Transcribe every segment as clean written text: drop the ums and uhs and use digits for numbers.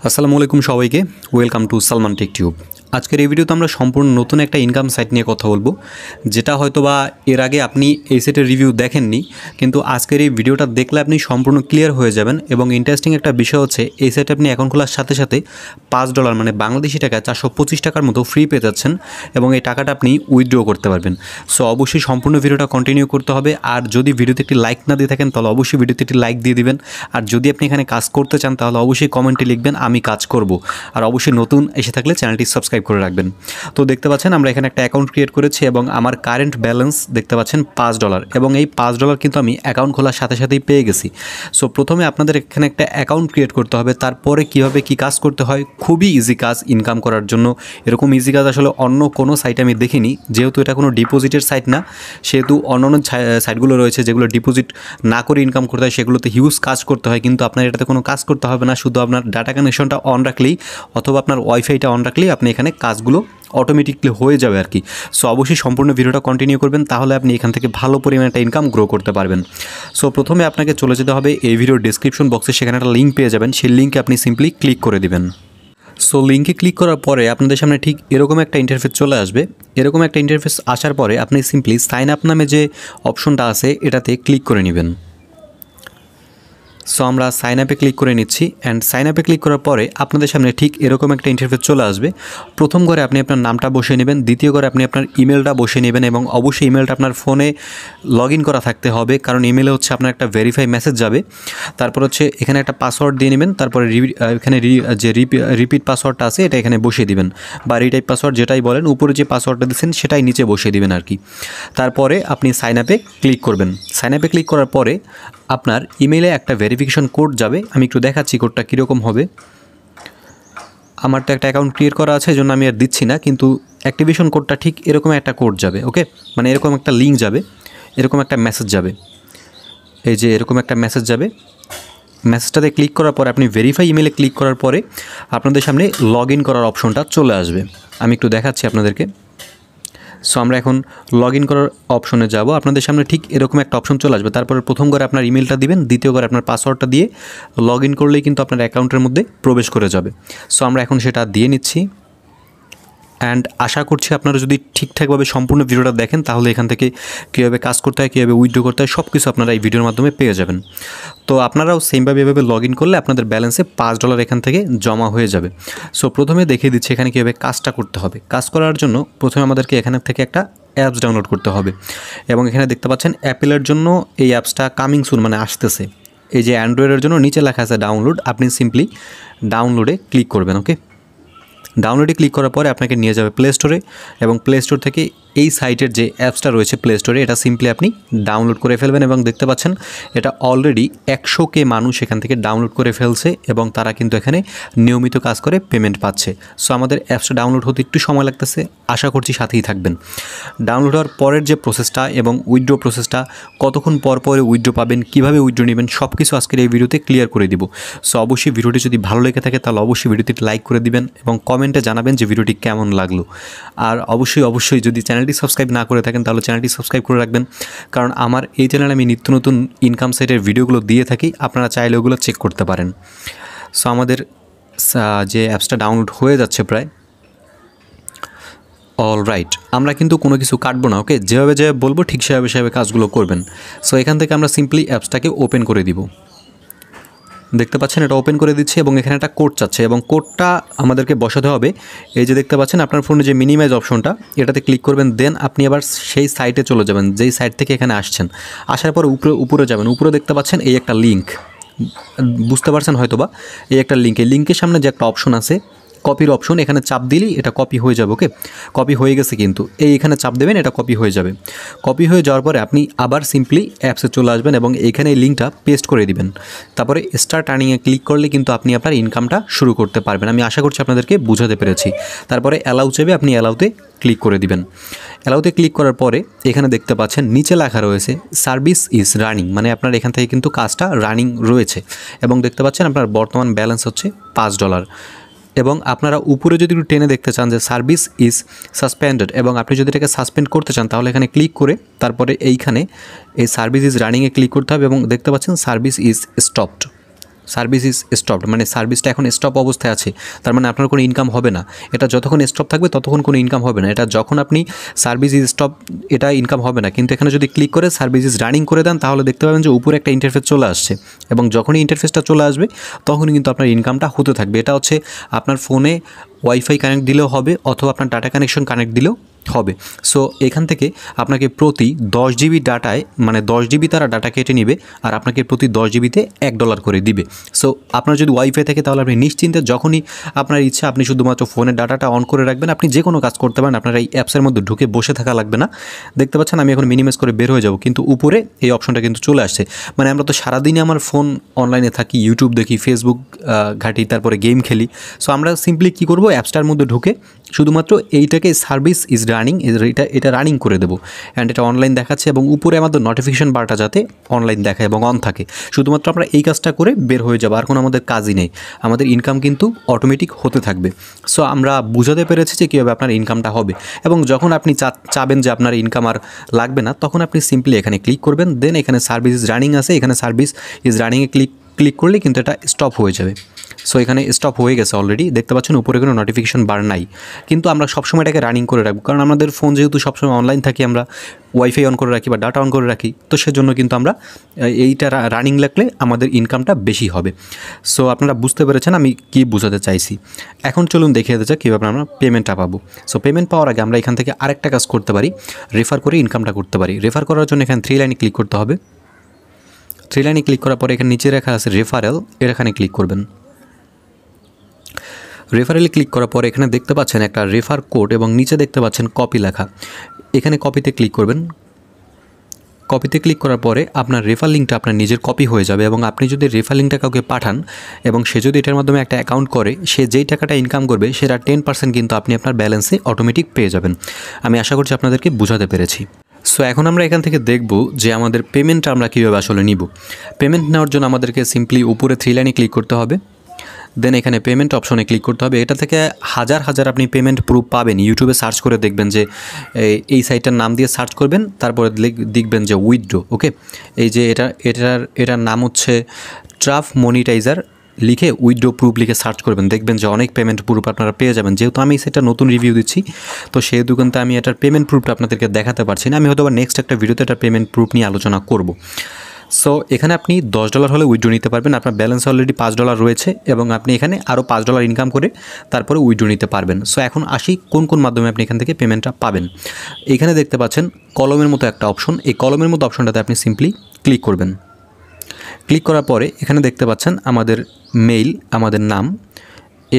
আসসালামু আলাইকুম সবাইকে, welcome to Salman Tech Tube. আজকের এই ভিডিওতে আমরা সম্পূর্ণ নতুন একটা ইনকাম সাইট নিয়ে কথা বলবো, যেটা হয়তোবা এর আগে আপনি এই সাইটের রিভিউ দেখেননি, কিন্তু আজকের এই ভিডিওটা দেখলে আপনি সম্পূর্ণ ক্লিয়ার হয়ে যাবেন। এবং ইন্টারেস্টিং একটা বিষয় হচ্ছে, এই সাইটে আপনি অ্যাকাউন্ট খোলার সাথে সাথে $5 মানে বাংলাদেশি টাকা 425 টাকার মতো ফ্রি পেয়ে যাচ্ছেন, এবং এই টাকাটা আপনি উইথড্র করতে পারবেন। সো অবশ্যই সম্পূর্ণ ভিডিওটা কন্টিনিউ করতে হবে। আর যদি ভিডিওতে একটি লাইক না দিয়ে থাকেন তাহলে অবশ্যই ভিডিওতে একটি লাইক দিয়ে দিবেন। আর যদি আপনি এখানে কাজ করতে চান তাহলে অবশ্যই কমেন্টে লিখবেন আমি কাজ করব। আর অবশ্যই নতুন এসে থাকলে চ্যানেলটি সাবস্ক্রাইব করে রাখবেন। তো দেখতে পাচ্ছেন আমরা এখানে একটা অ্যাকাউন্ট ক্রিয়েট করেছি, এবং আমার কারেন্ট ব্যালেন্স দেখতে পাচ্ছেন $5, এবং এই $5 কিন্তু আমি অ্যাকাউন্ট খোলার সাথে সাথেই পেয়ে গেছি। সো প্রথমে আপনাদের এখানে একটা অ্যাকাউন্ট ক্রিয়েট করতে হবে, তারপরে কীভাবে কী কাজ করতে হয়, খুবই ইজি কাজ ইনকাম করার জন্য। এরকম ইজি কাজ আসলে অন্য কোনো সাইটে আমি দেখিনি, যেহেতু এটা কোনো ডিপোজিটের সাইট না, সেহেতু অন্যান্য সাইটগুলো রয়েছে যেগুলো ডিপোজিট না করে ইনকাম করতে হয়, সেগুলোতে হিউজ কাজ করতে হয়। কিন্তু আপনার এটাতে কোনো কাজ করতে হবে না, শুধু আপনার ডাটা কানেকশনটা অন রাখলেই অথবা আপনার ওয়াইফাইটা অন রাখলেই আপনি এখানে কাজগুলো অটোমেটিকলি হয়ে যাবে আর কি। সো অবশ্যই সম্পূর্ণ ভিডিওটা কন্টিনিউ করবেন, তাহলে আপনি এখান থেকে ভালো পরিমাণে একটা ইনকাম গ্রো করতে পারবেন। সো প্রথমে আপনাকে চলে যেতে হবে এই ভিডিওর ডেসক্রিপশন বক্সে, সেখানে একটা লিঙ্ক পেয়ে যাবেন, সেই লিঙ্কে আপনি সিম্পলি ক্লিক করে দিবেন। সো লিঙ্কে ক্লিক করার পরে আপনাদের সামনে ঠিক এরকম একটা ইন্টারফেস চলে আসবে। এরকম একটা ইন্টারফেস আসার পরে আপনি সিম্পলি সাইন আপ নামে যে অপশনটা আছে এটাতে ক্লিক করে নেবেন। সো আমরা সাইন আপে ক্লিক করে নিচ্ছি, অ্যান্ড সাইন আপে ক্লিক করার পরে আপনাদের সামনে ঠিক এরকম একটা ইন্টারফেস চলে আসবে। প্রথম ঘরে আপনি আপনার নামটা বসিয়ে নেবেন, দ্বিতীয় ঘরে আপনি আপনার ইমেলটা বসিয়ে নেবেন, এবং অবশ্যই ইমেলটা আপনার ফোনে লগ ইন করা থাকতে হবে, কারণ ইমেলে হচ্ছে আপনার একটা ভেরিফাই মেসেজ যাবে। তারপর হচ্ছে এখানে একটা পাসওয়ার্ড দিয়ে নেবেন, তারপরে এখানে যে রিপিট পাসওয়ার্ডটা আছে এটা এখানে বসিয়ে দিবেন, বা রিটাইপ পাসওয়ার্ড যেটাই বলেন, উপরে যে পাসওয়ার্ডটা দিচ্ছেন সেটাই নিচে বসিয়ে দিবেন আর কি। তারপরে আপনি সাইন আপে ক্লিক করবেন। সাইন আপে ক্লিক করার পরে আপনার ইমেলে একটা ভেরিফিকেশন কোড যাবে। আমি একটু দেখাচ্ছি কোডটা কীরকম হবে। আমার তো একটা অ্যাকাউন্ট ক্রিয়েট করা আছে, এই জন্য আমি আর দিচ্ছি না, কিন্তু অ্যাক্টিভেশন কোডটা ঠিক এরকম একটা কোড যাবে। ওকে, মানে এরকম একটা লিঙ্ক যাবে, এরকম একটা মেসেজ যাবে, এই যে এরকম একটা মেসেজ যাবে। মেসেজটাতে ক্লিক করার পরে আপনি ভেরিফাই ইমেলে ক্লিক করার পরে আপনাদের সামনে লগ ইন করার অপশনটা চলে আসবে। আমি একটু দেখাচ্ছি আপনাদেরকে। সো আমরা এখন লগ ইন করার অপশনে যাব। আপনাদের সামনে ঠিক এরকম একটা অপশন চলে আসবে। তারপরে প্রথম ঘরে আপনার ইমেলটা দিবেন, দ্বিতীয় ঘরে আপনার পাসওয়ার্ডটা দিয়ে লগ ইন করলেই কিন্তু আপনার অ্যাকাউন্টের মধ্যে প্রবেশ করে যাবে। সো আমরা এখন সেটা দিয়ে নিচ্ছি, অ্যান্ড আশা করছি আপনারা যদি ঠিকঠাকভাবে সম্পূর্ণ ভিডিওটা দেখেন তাহলে এখান থেকে কীভাবে কাজ করতে হয়, কীভাবে উইথড্র করতে হয়, সব কিছু আপনারা এই ভিডিওর মাধ্যমে পেয়ে যাবেন। তো আপনারাও সেমভাবে এভাবে লগ ইন করলে আপনাদের ব্যালেন্সে $5 এখান থেকে জমা হয়ে যাবে। সো প্রথমে দেখিয়ে দিচ্ছি এখানে কীভাবে কাজটা করতে হবে। কাজ করার জন্য প্রথমে আমাদেরকে এখানে থেকে একটা অ্যাপস ডাউনলোড করতে হবে, এবং এখানে দেখতে পাচ্ছেন অ্যাপেলের জন্য এই অ্যাপসটা কামিং সুন মানে আসতেছে। এই যে অ্যান্ড্রয়েডের জন্য নিচে লেখা আছে ডাউনলোড, আপনি সিম্পলি ডাউনলোডে ক্লিক করবেন। ওকে, ডাউনলোডে ক্লিক করার পরে আপনাকে নিয়ে যাবে প্লে স্টোরে, এবং প্লে স্টোর থেকে এই সাইটের যে অ্যাপসটা রয়েছে প্লে স্টোরে এটা সিম্পলি আপনি ডাউনলোড করে ফেলবেন। এবং দেখতে পাচ্ছেন এটা অলরেডি 100K মানুষ এখান থেকে ডাউনলোড করে ফেলছে, এবং তারা কিন্তু এখানে নিয়মিত কাজ করে পেমেন্ট পাচ্ছে। সো আমাদের অ্যাপসটা ডাউনলোড হতে একটু সময় লাগতেছে, আশা করছি সাথেই থাকবেন। ডাউনলোড হওয়ার পরের যে প্রসেসটা এবং উইথড্র প্রসেসটা, কতক্ষণ পর পরে উইথড্র পাবেন, কীভাবে উইথড্র নেবেন, সব কিছু আজকের এই ভিডিওতে ক্লিয়ার করে দিব। সো অবশ্যই ভিডিওটি যদি ভালো লেগে থাকে তাহলে অবশ্যই ভিডিওটি লাইক করে দিবেন, এবং কমেন্টে জানাবেন যে ভিডিওটি কেমন লাগলো। আর অবশ্যই যদি চ্যানেলটি সাবস্ক্রাইব না করে থাকেন তাহলে চ্যানেলটি সাবস্ক্রাইব করে রাখবেন, কারণ আমার এই চ্যানেলে আমি নিত্য নতুন ইনকাম সাইটের ভিডিওগুলো দিয়ে থাকি, আপনারা চাইলে ওগুলো চেক করতে পারেন। সো আমাদের যে অ্যাপসটা ডাউনলোড হয়ে যাচ্ছে প্রায়। অলরাইট, আমরা কিন্তু কোনো কিছু কাটবো না। ওকে, যেভাবে বলবো ঠিক সেভাবে কাজগুলো করবেন। সো এখান থেকে আমরা সিম্পলি অ্যাপসটাকে ওপেন করে দিব। দেখতে পাচ্ছেন এটা ওপেন করে দিচ্ছে, এবং এখানে একটা কোড চাচ্ছে, এবং কোডটা আমাদেরকে বসাতে হবে। এই যে দেখতে পাচ্ছেন আপনার ফোনে যে মিনিমাইজ অপশনটা, এটাতে ক্লিক করবেন, দেন আপনি আবার সেই সাইটে চলে যাবেন যেই সাইট থেকে এখানে আসছেন। আসার পর উপরে যাবেন, উপরে দেখতে পাচ্ছেন এই একটা লিঙ্ক, বুঝতে পারছেন হয়তোবা, এই একটা লিঙ্ক, এই লিঙ্কের সামনে যে একটা অপশন আছে কপির অপশন, এখানে চাপ দিলেই এটা কপি হয়ে যাবে। ওকে, কপি হয়ে গেছে, কিন্তু এখানে চাপ দেবেন, এটা কপি হয়ে যাবে। কপি হয়ে যাওয়ার পরে আপনি আবার সিম্পলি অ্যাপসে চলে আসবেন, এবং এইখানে এই লিঙ্কটা পেস্ট করে দিবেন। তারপরে স্টার্ট আর্নিংয়ে ক্লিক করলে কিন্তু আপনি আপনার ইনকামটা শুরু করতে পারবেন। আমি আশা করছি আপনাদেরকে বুঝাতে পেরেছি। তারপরে অ্যালাউ চাইবে, আপনি অ্যালাউতে ক্লিক করে দিবেন। অ্যালাউতে ক্লিক করার পরে এখানে দেখতে পাচ্ছেন নিচে লেখা রয়েছে সার্ভিস ইজ রানিং, মানে আপনার এখান থেকে কিন্তু কাজটা রানিং রয়েছে, এবং দেখতে পাচ্ছেন আপনার বর্তমান ব্যালেন্স হচ্ছে $5। এবং আপনারা উপরে যদি একটু টেনে দেখতে চান যে সার্ভিস ইজ সাসপেন্ডেড, এবং আপনি যদি এটাকে সাসপেন্ড করতে চান তাহলে এখানে ক্লিক করে তারপরে এইখানে এই সার্ভিস ইজ রানিংয়ে ক্লিক করতে হবে, এবং দেখতে পাচ্ছেন service is stopped. Service is stopped, মানে সার্ভিসটা এখন স্টপ অবস্থায় আছে, তার মানে আপনার কোনো ইনকাম হবে না। এটা যতক্ষণ স্টপ থাকবে ততক্ষণ কোনো ইনকাম হবে না। এটা যখন আপনি সার্ভিস ইজ স্টপ, এটা ইনকাম হবে না। কিন্তু এখানে যদি ক্লিক করে সার্ভিস ইজ রানিং করে দেন তাহলে দেখতে পাবেন যে উপরে একটা ইন্টারফেস চলে আসছে, এবং যখনই ইন্টারফেসটা চলে আসবে তখনই কিন্তু আপনার ইনকামটা হতে থাকবে। এটা হচ্ছে আপনার ফোনে ওয়াইফাই কানেক্ট দিলেও হবে অথবা আপনার ডাটা কানেকশন কানেক্ট দিলেও হবে। সো এখান থেকে আপনাকে প্রতি 10 জিবি ডাটায়, মানে 10 জিবি তারা ডাটা কেটে নেবে আর আপনাকে প্রতি 10 জিবিতে $1 করে দিবে। সো আপনার যদি ওয়াইফাই থাকে তাহলে আপনি নিশ্চিন্তে যখনই আপনার ইচ্ছা আপনি শুধুমাত্র ফোনের ডাটাটা অন করে রাখবেন, আপনি যে কোনো কাজ করতে পারেন, আপনার এই অ্যাপসের মধ্যে ঢুকে বসে থাকা লাগবে না। দেখতে পাচ্ছেন আমি এখন মিনিমাইজ করে বের হয়ে যাব, কিন্তু উপরে এই অপশনটা কিন্তু চলে আসছে। মানে আমরা তো সারাদিনই আমার ফোন অনলাইনে থাকি, ইউটিউব দেখি, ফেসবুক ঘাঁটি, তারপরে গেম খেলি। সো আমরা সিম্পলি কী করবো, অ্যাপসটার মধ্যে ঢুকে শুধুমাত্র এইটাকে সার্ভিস ইজ রানিং, এটা রানিং করে দেবো, অ্যান্ড এটা অনলাইন দেখাচ্ছে এবং উপরে আমাদের নোটিফিকেশন বারটা যাতে অনলাইন দেখায় এবং অন থাকে। শুধুমাত্র আমরা এই কাজটা করে বের হয়ে যাবো, আর কোনো আমাদের কাজই নেই। আমাদের ইনকাম কিন্তু অটোমেটিক হতে থাকবে। সো আমরা বুঝাতে পেরেছি যে কীভাবে আপনার ইনকামটা হবে, এবং যখন আপনি চাবেন যে আপনার ইনকাম আর লাগবে না তখন আপনি সিম্পলি এখানে ক্লিক করবেন। দেন এখানে সার্ভিস ইজ রানিং আছে, এখানে সার্ভিস ইজ রানিংয়ে ক্লিক করলে কিন্তু এটা স্টপ হয়ে যাবে। সো এখানে স্টপ হয়ে গেছে অলরেডি, দেখতে পাচ্ছেন উপরে কোনো নোটিফিকেশন বার নাই। কিন্তু আমরা সবসময় এটাকে রানিং করে রাখবো, কারণ আমাদের ফোন যেহেতু সবসময় অনলাইন থাকি, আমরা ওয়াইফাই অন করে রাখি বা ডাটা অন করে রাখি, তো সেজন্য কিন্তু আমরা এইটা রানিং রাখলে আমাদের ইনকামটা বেশি হবে। সো আপনারা বুঝতে পেরেছেন আমি কী বোঝাতে চাইছি। এখন চলুন দেখে দিতে চাই কীভাবে আমরা পেমেন্টটা পাবো। সো পেমেন্ট পাওয়ার আগে আমরা এখান থেকে আরেকটা কাজ করতে পারি, রেফার করে ইনকামটা করতে পারি। রেফার করার জন্য এখানে 3 লাইনে ক্লিক করতে হবে। 3 লাইনে ক্লিক করার পরে এখানে নিচে লেখা আছে রেফারেল, এখানে ক্লিক করবেন। রেফারেলে ক্লিক করার পরে এখানে দেখতে পাচ্ছেন একটা রেফার কোড এবং নিচে দেখতে পাচ্ছেন কপি লেখা, এখানে কপিতে ক্লিক করবেন। কপিতে ক্লিক করার পরে আপনার রেফার লিঙ্কটা আপনার নিজের কপি হয়ে যাবে, এবং আপনি যদি রেফার লিঙ্কটা কাউকে পাঠান এবং সে যদি এটার মাধ্যমে একটা অ্যাকাউন্ট করে, সে যেই টাকাটা ইনকাম করবে সেটা 10% কিন্তু আপনি আপনার ব্যালেন্সে অটোমেটিক পেয়ে যাবেন। আমি আশা করছি আপনাদেরকে বোঝাতে পেরেছি। সো এখন আমরা এখান থেকে দেখব যে আমাদের পেমেন্টটা আমরা কীভাবে আসলে নিব। পেমেন্ট নেওয়ার জন্য আমাদেরকে সিম্পলি উপরে 3 লাইনে ক্লিক করতে হবে। দেন এখানে পেমেন্ট অপশনে ক্লিক করতে হবে। এটা থেকে হাজার আপনি পেমেন্ট প্রুফ পাবেন। ইউটিউবে সার্চ করে দেখবেন যে এই সাইটটার নাম দিয়ে সার্চ করবেন, তারপরে দেখবেন যে উইথড্র। ওকে, এই যে এটার নাম হচ্ছে ট্রাফ মনিটাইজার, লিখে উইথড্র প্রুফ লিখে সার্চ করবেন, দেখবেন যে অনেক পেমেন্ট প্রুফ আপনারা পেয়ে যাবেন। যেহেতু আমি সেটা নতুন রিভিউ দিচ্ছি, তো সেহেতু কিন্তু আমি এটার পেমেন্ট প্রুফটা আপনাদেরকে দেখাতে পারছি না। আমি হয়তো নেক্সট একটা ভিডিওতে এটা পেমেন্ট প্রুফ নিয়ে আলোচনা করব। সো এখানে আপনি $10 হলে উইথড্র নিতে পারবেন। আপনার ব্যালেন্স অলরেডি $5 রয়েছে এবং আপনি এখানে আরও $5 ইনকাম করে তারপরে উইথড্র নিতে পারবেন। সো এখন আসি কোন মাধ্যমে আপনি এখান থেকে পেমেন্টটা পাবেন। এখানে দেখতে পাচ্ছেন কলমের মতো একটা অপশন, এই কলমের মতো অপশনটাতে আপনি সিম্পলি ক্লিক করবেন। ক্লিক করার পরে এখানে দেখতে পাচ্ছেন আমাদের মেইল, আমাদের নাম,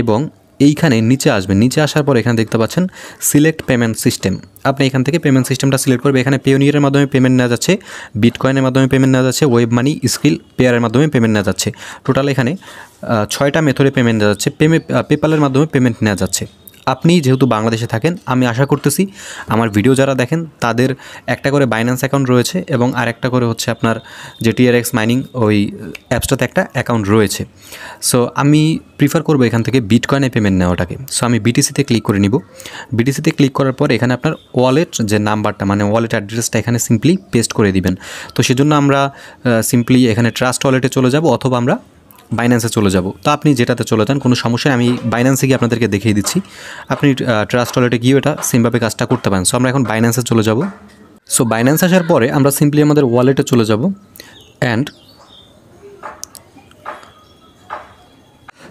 এবং এইখানে নিচে আসবেন। নিচে আসার পর এখানে দেখতে পাচ্ছেন সিলেক্ট পেমেন্ট সিস্টেম। আপনি এখান থেকে পেমেন্ট সিস্টেমটা সিলেক্ট করবে। এখানে পেওনিয়ারের মাধ্যমে পেমেন্ট নেওয়া যাচ্ছে, বিটকয়েনের মাধ্যমে পেমেন্ট নেওয়া যাচ্ছে, ওয়েব মানি, স্কিল পেয়ারের মাধ্যমে পেমেন্ট নেওয়া যাচ্ছে। টোটাল এখানে 6টা মেথডে পেমেন্ট নেওয়া যাচ্ছে। পেপ্যালের মাধ্যমে পেমেন্ট নেওয়া যাচ্ছে। আপনি যেহেতু বাংলাদেশে থাকেন, আমি আশা করতেছি আমার ভিডিও যারা দেখেন তাদের একটা করে বাইন্যান্স অ্যাকাউন্ট রয়েছে এবং আরেকটা করে হচ্ছে আপনার যে TRX মাইনিং ওই অ্যাপসটাতে একটা অ্যাকাউন্ট রয়েছে। সো আমি প্রিফার করবো এখান থেকে বিটকয়েনে পেমেন্ট নেওয়াটাকে। সো আমি BTC-তে ক্লিক করে নিব। BTC-তে ক্লিক করার পর এখানে আপনার ওয়ালেট যে নাম্বারটা, মানে ওয়ালেট অ্যাড্রেসটা এখানে সিম্পলি পেস্ট করে দিবেন। তো সেজন্য আমরা সিম্পলি এখানে ট্রাস্ট ওয়ালেটে চলে যাব অথবা আমরা বাইন্যান্সে চলে যাব। তো আপনি যেটাতে চলে যান, কোনো সমস্যা নেই। আমি বাইন্যান্সে গিয়ে আপনাদেরকে দেখিয়ে দিচ্ছি। আপনি ট্রাস্ট ওয়ালেটে গিয়ে এটা সেমভাবে কাজটা করতে পারেন। সো আমরা এখন বাইন্যান্সে চলে যাব। সো বাইন্যান্স আসার পরে আমরা সিম্পলি আমাদের ওয়ালেটে চলে যাব অ্যান্ড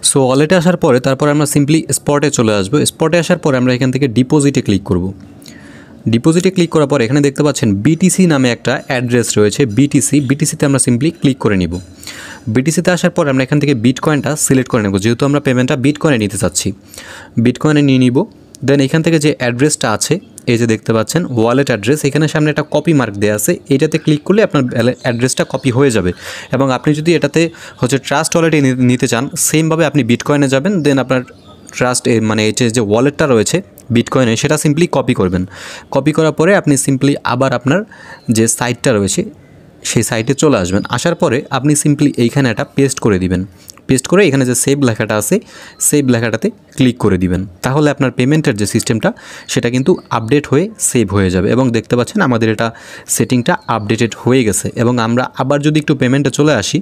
সো ওয়ালেটে আসার পরে তারপরে আমরা সিম্পলি স্পটে চলে আসবো। স্পটে আসার পরে আমরা এখান থেকে ডিপোজিটে ক্লিক করব। ডিপোজিটে ক্লিক করার পর এখানে দেখতে পাচ্ছেন BTC নামে একটা অ্যাড্রেস রয়েছে, BTC-তে আমরা সিম্পলি ক্লিক করে নিব। BTC-তে আসার পর আমরা এখান থেকে বিটকয়েনটা সিলেক্ট করে নেব, যেহেতু আমরা পেমেন্টটা বিটকয়েনে নিতে চাচ্ছি। বিটকয়েনে নিয়ে নিব। দেন এখান থেকে যে অ্যাড্রেসটা আছে, এই যে দেখতে পাচ্ছেন ওয়ালেট অ্যাড্রেস, এখানে সামনে একটা কপি মার্ক দেওয়া আছে, এটাতে ক্লিক করলে আপনার অ্যাড্রেসটা কপি হয়ে যাবে। এবং আপনি যদি এটাতে হচ্ছে ট্রাস্ট ওয়ালেটে নিতে চান, সেমভাবে আপনি বিটকয়েনে যাবেন। দেন আপনার ট্রাস্ট মানে এই যে ওয়ালেটটা রয়েছে বিটকয়েনে, সেটা সিম্পলি কপি করবেন। কপি করার পরে আপনি সিম্পলি আবার আপনার যে সাইটটা রয়েছে সেই সাইটে চলে আসবেন। আসার পরে আপনি সিম্পলি এইখানে একটা পেস্ট করে দিবেন। পেস্ট করে এখানে যে সেভ লেখাটা আছে, সেভ লেখাটাতে ক্লিক করে দিবেন। তাহলে আপনার পেমেন্টের যে সিস্টেমটা সেটা কিন্তু আপডেট হয়ে সেভ হয়ে যাবে। এবং দেখতে পাচ্ছেন আমাদের এটা সেটিংটা আপডেটেড হয়ে গেছে। এবং আমরা আবার যদি একটু পেমেন্টে চলে আসি,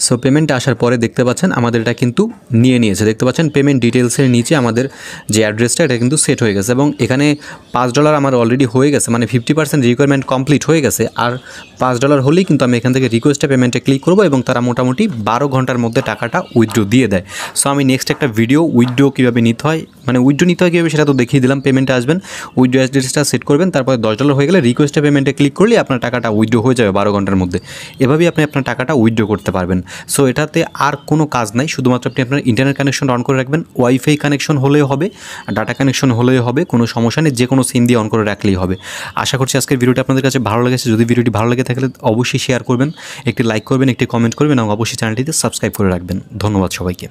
সো পেমেন্টটা আসার পরে দেখতে পাচ্ছেন আমাদের এটা কিন্তু নিয়েছে, দেখতে পাচ্ছেন পেমেন্ট ডিটেলসের নিচে আমাদের যে অ্যাড্রেসটা এটা কিন্তু সেট হয়ে গেছে এবং এখানে $5 আমার অলরেডি হয়ে গেছে, মানে 50% রিকোয়ারমেন্ট কমপ্লিট হয়ে গেছে। আর $5 হলেই কিন্তু আমি এখান থেকে রিকোয়েস্টে পেমেন্টে ক্লিক করবো এবং তারা মোটামুটি 12 ঘন্টার মধ্যে টাকাটা উইথড্র দিয়ে দেয়। সো আমি নেক্সট একটা ভিডিও উইথড্র কীভাবে নিতে হয়, মানে উইথড্র নিতে হয় কীভাবে সেটা তো দেখিয়ে দিলাম। পেমেন্টে আসবেন, উইথড্র অ্যাড্রেসটা সেট করবেন, তারপরে $10 হয়ে গেলে রিকোয়েস্টে পেমেন্টে ক্লিক করলে আপনার টাকাটা উইথড্র হয়ে যাবে 12 ঘন্টার মধ্যে। এভাবেই আপনি আপনার টাকাটা উইথড্র করতে পারবেন। সো এটাতে আর কোনো কাজ নাই, শুধুমাত্র আপনি আপনার ইন্টারনেট কানেকশন অন করে রাখবেন। ওয়াইফাই কানেকশন হলেও হবে, ডাটা কানেকশন হলেও হবে, কোনো সমস্যা নেই, যে কোনো সিম দিয়ে অন করে রাখলেই হবে। আশা করছি আজকের ভিডিওটা আপনাদের কাছে ভালো লেগেছে। যদি ভিডিওটি ভালো লেগে থাকলে অবশ্যই শেয়ার করবেন, একটি লাইক করবেন, একটি কমেন্ট করবেন এবং অবশ্যই চ্যানেলটিতে সাবস্ক্রাইব করে রাখবেন। ধন্যবাদ সবাইকে।